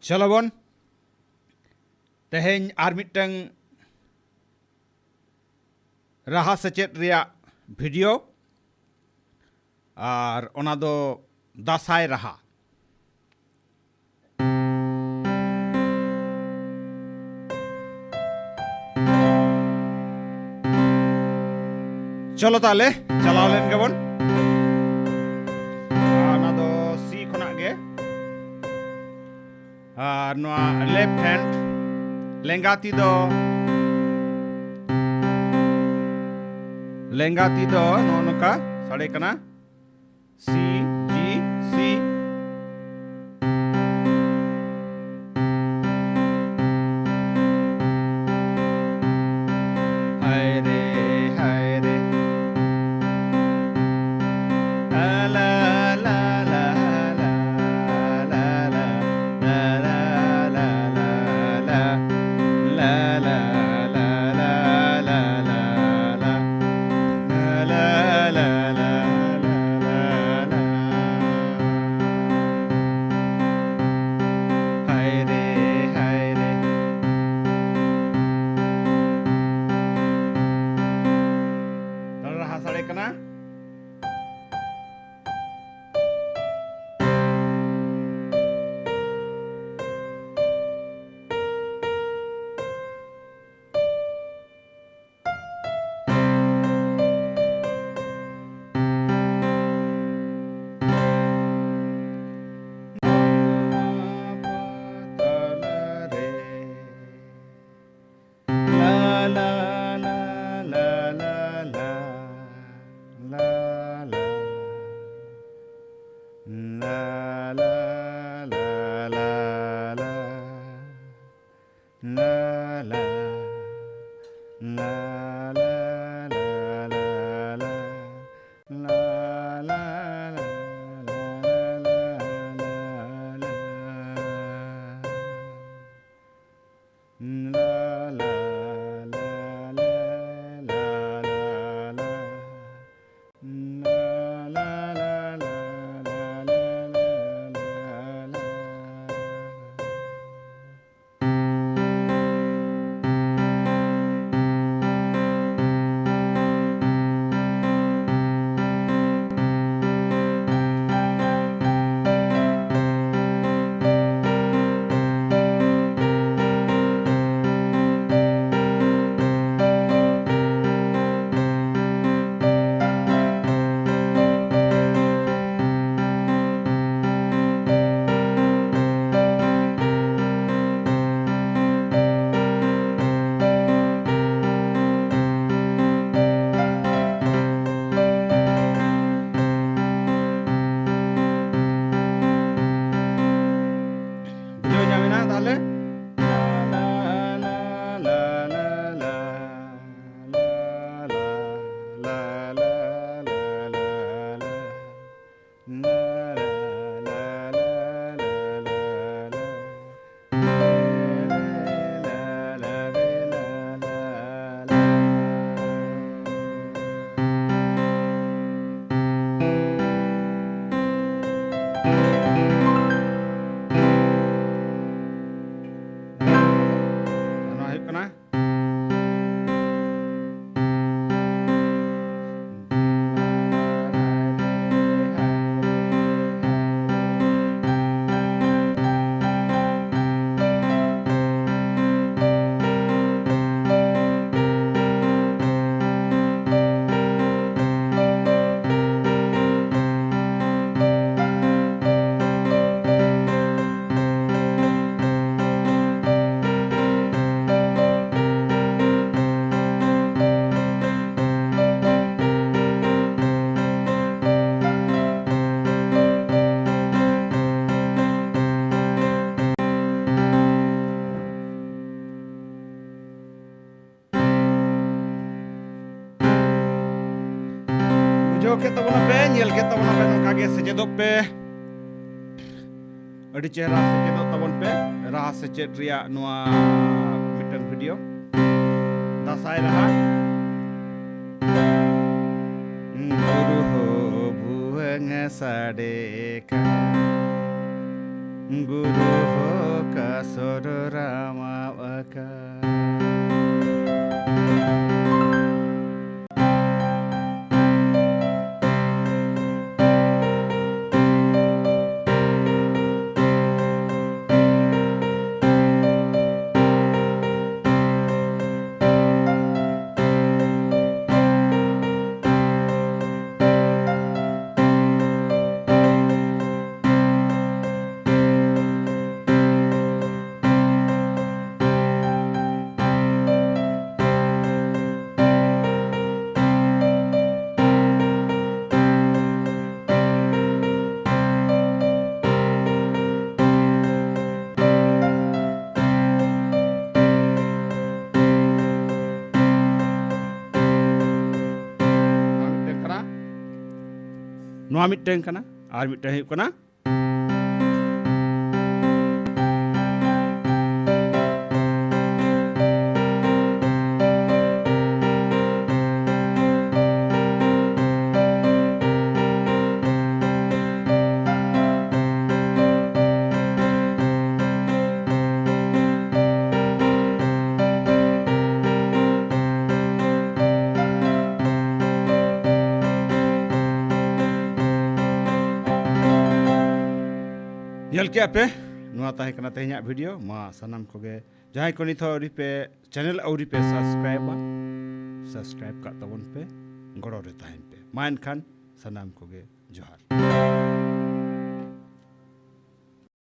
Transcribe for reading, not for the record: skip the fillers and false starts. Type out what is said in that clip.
चलो बन तेहें आर मिटंग राहा सेचेद रिया वीडियो और ओना दो दासाई राहा चलो ताले चलाओ लेन गबन ओना दो सी खना गे और नोआ लेफ्ट हैंड लेंगाती दो नो नोका साड़े कना सी जी सी हाय रे ला ला ला ला ला ला ला ला ला ला ला बुझाव के तबना पे nyel के तबना पे नोका के सेचेदो पे अड़ी चेहरा सेचेदो तबन पे राहा सेचेद रिया नोआ मिटन वीडियो दासाय रहा गुरु हो भुवंग साडेका गुरु हो kasor ramawaka नोआ मिटन कना आर मिटन हुई कना nyel ke ape nua tahe kana tehnya video ma sanam koge jahai ko nitho auri pe channel auri pe subscribe ka tabon pe goro re tahen pe main khan sanam koge johar